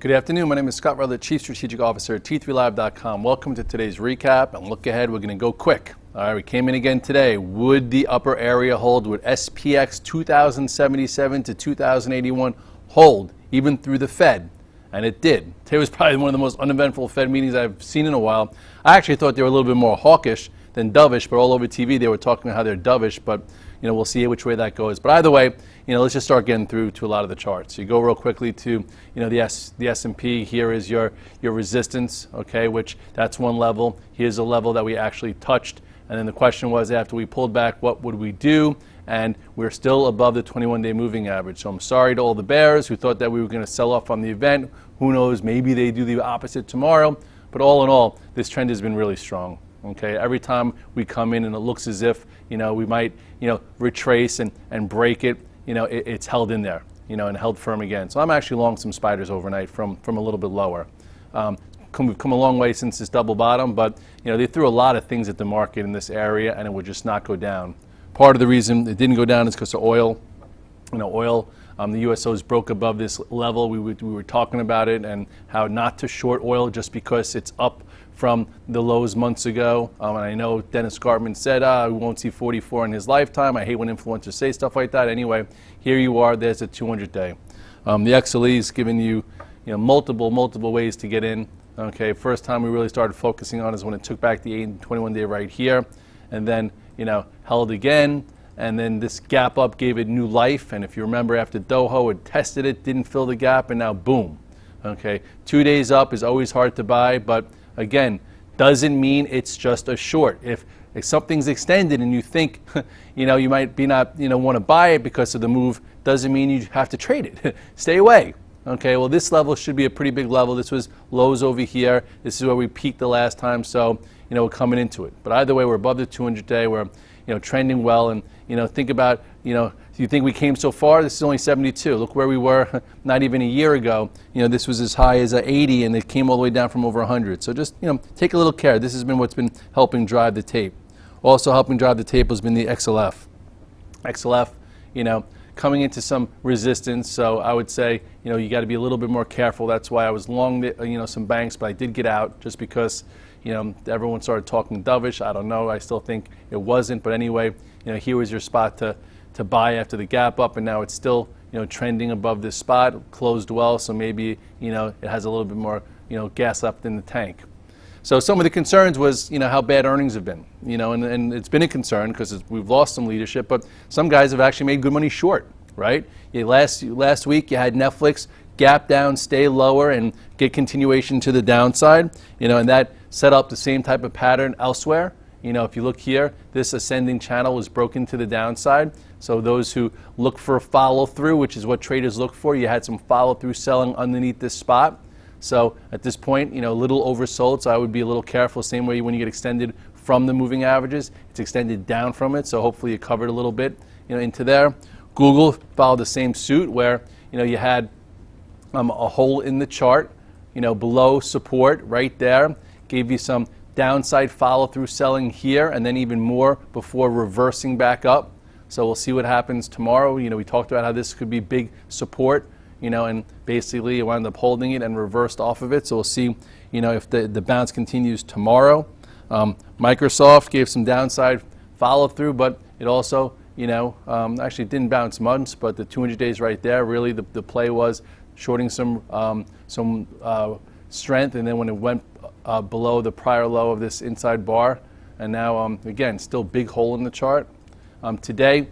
Good afternoon. My name is Scott Rutherford, Chief Strategic Officer at T3Live.com. Welcome to today's recap and look ahead. We're going to go quick. All right, we came in again today. Would the upper area hold? Would SPX 2077 to 2081 hold even through the Fed? And it did. Today was probably one of the most uneventful Fed meetings I've seen in a while. I actually thought they were a little bit more hawkish than dovish, but all over TV they were talking about how they're dovish, but we'll see which way that goes. But either way, let's just start getting through to a lot of the charts. You go real quickly to the S&P. Here is your resistance, okay, which that's one level. Here's a level that we actually touched, and then the question was, after we pulled back, what would we do? And we're still above the 21-day moving average. So I'm sorry to all the bears who thought that we were going to sell off on the event. Who knows, maybe they do the opposite tomorrow. But all in all, this trend has been really strong. Okay, every time we come in and it looks as if we might retrace and break it, it's held in there, and held firm again. So I'm actually long some spiders overnight from a little bit lower. We've come a long way since this double bottom, but they threw a lot of things at the market in this area and it would just not go down. Part of the reason it didn't go down is because of oil. The USOs broke above this level. We were talking about it and how not to short oil just because it's up from the lows months ago. And I know Dennis Gartman said, we won't see 44 in his lifetime. I hate when influencers say stuff like that. Anyway, here you are. There's a 200-day. The XLE is giving you, multiple ways to get in. Okay, first time we really started focusing on is when it took back the 8 and 21-day right here, and then held again. And then this gap up gave it new life. And if you remember, after Doho, it tested it, didn't fill the gap, and now boom. Okay, 2 days up is always hard to buy, but again, doesn't mean it's just a short. If something's extended and you think, you might be not, want to buy it because of the move, doesn't mean you have to trade it. Stay away. Okay, well, this level should be a pretty big level. This was lows over here. This is where we peaked the last time, so we're coming into it. But either way, we're above the 200-day. We're trending well, and think about you think we came so far. This is only 72. Look where we were not even a year ago. This was as high as 80, and it came all the way down from over 100. So just take a little care. This has been what's been helping drive the tape. Also helping drive the tape has been the XLF. XLF, coming into some resistance. So I would say you got to be a little bit more careful. That's why I was long some banks, but I did get out just because everyone started talking dovish. I don't know. I still think it wasn't. But anyway, here was your spot to buy after the gap up, and now it's still trending above this spot, closed well, so maybe it has a little bit more gas left in the tank. So some of the concerns was how bad earnings have been, and it's been a concern because we've lost some leadership, but some guys have actually made good money short, right? Last week you had Netflix gap down, stay lower, and get continuation to the downside, and that set up the same type of pattern elsewhere. If you look here, this ascending channel was broken to the downside. So those who look for follow through, which is what traders look for, you had some follow through selling underneath this spot. So at this point, a little oversold, so I would be a little careful. Same way when you get extended from the moving averages, it's extended down from it. So hopefully you covered a little bit into there. Google followed the same suit where you had a hole in the chart, below support right there, gave you some downside follow through selling here, and then even more before reversing back up. So we'll see what happens tomorrow. We talked about how this could be big support, and basically it wound up holding it and reversed off of it. So we'll see, if the bounce continues tomorrow. Microsoft gave some downside follow through, but it also, actually didn't bounce much, but the 200 days right there, really the play was shorting some strength, and then when it went below the prior low of this inside bar, and now again still big hole in the chart. Today,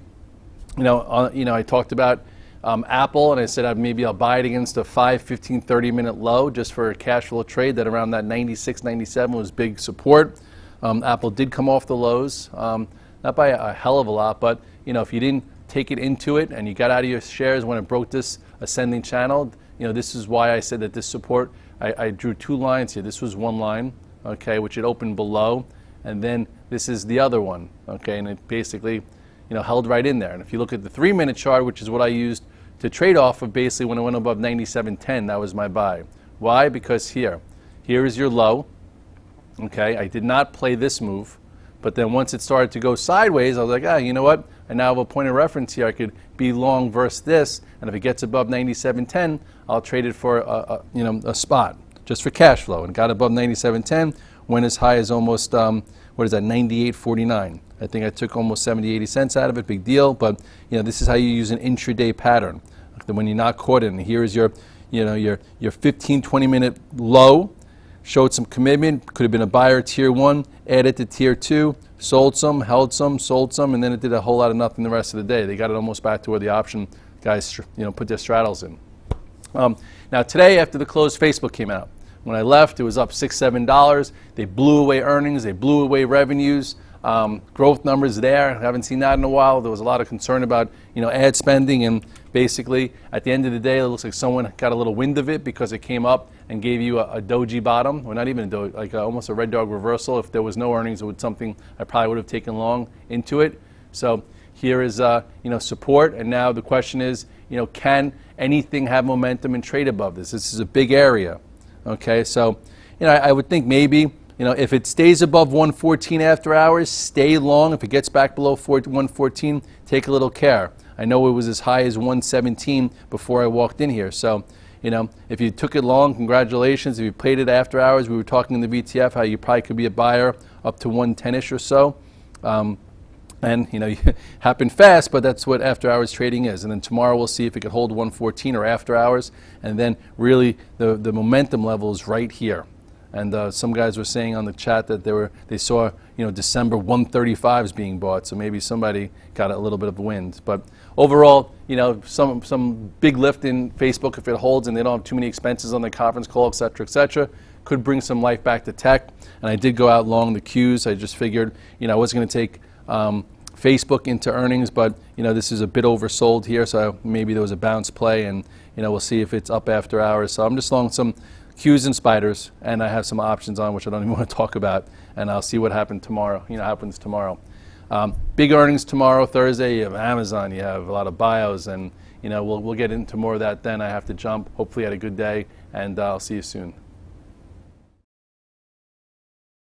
I talked about Apple, and I said maybe I'll buy it against a 5, 15, 30-minute low just for a cash flow trade. That around that 96, 97 was big support. Apple did come off the lows, not by a hell of a lot, but if you didn't take it into it and you got out of your shares when it broke this ascending channel, this is why I said that this support. I drew two lines here. This was one line, okay, which it opened below, and then this is the other one, okay, and it basically, held right in there. And if you look at the 3-minute chart, which is what I used to trade off of, basically when it went above 97.10, that was my buy. Why? Because here is your low, okay. I did not play this move, but then once it started to go sideways, I was like, you know what? and now I have a point of reference here. I could be long versus this, and if it gets above 97.10, I'll trade it for a spot just for cash flow. And got above 97.10, went as high as almost what is that, 98.49. I think I took almost 70-80 cents out of it. Big deal. But this is how you use an intraday pattern. When you're not caught in, here is your 15-20 minute low. Showed some commitment, could have been a buyer tier 1, added to tier 2, sold some, held some, sold some, and then it did a whole lot of nothing the rest of the day. They got it almost back to where the option guys put their straddles in. Now today, after the close, Facebook came out. When I left, it was up $6, $7. They blew away earnings, they blew away revenues. Growth numbers there, haven't seen that in a while. There was a lot of concern about ad spending, and basically at the end of the day it looks like someone got a little wind of it because it came up and gave you a doji bottom, or not even a doji, like almost a red dog reversal. If there was no earnings, it would something I probably would have taken long into it. So here is support, and now the question is, can anything have momentum and trade above this? This is a big area. Okay, so I would think maybe if it stays above 114 after hours, stay long. If it gets back below 114, take a little care. I know it was as high as 117 before I walked in here. So, if you took it long, congratulations. If you played it after hours, we were talking in the VTF how you probably could be a buyer up to 110-ish or so. And it happened fast, but that's what after hours trading is. And then tomorrow we'll see if it could hold 114 or after hours. And then really the momentum level is right here. And some guys were saying on the chat that they saw December 135s being bought, so maybe somebody got a little bit of wind. But overall, some big lift in Facebook if it holds and they don't have too many expenses on the conference call, et cetera, could bring some life back to tech. And I did go out long the Qs. I just figured I wasn't going to take Facebook into earnings, but this is a bit oversold here, so maybe there was a bounce play, and we'll see if it's up after hours. So I'm just long some Qs and spiders, and I have some options on which I don't even want to talk about, and I'll see what happens tomorrow. Big earnings tomorrow, Thursday. You have Amazon, you have a lot of bios, and we'll get into more of that then. I have to jump. Hopefully, I had a good day, and I'll see you soon.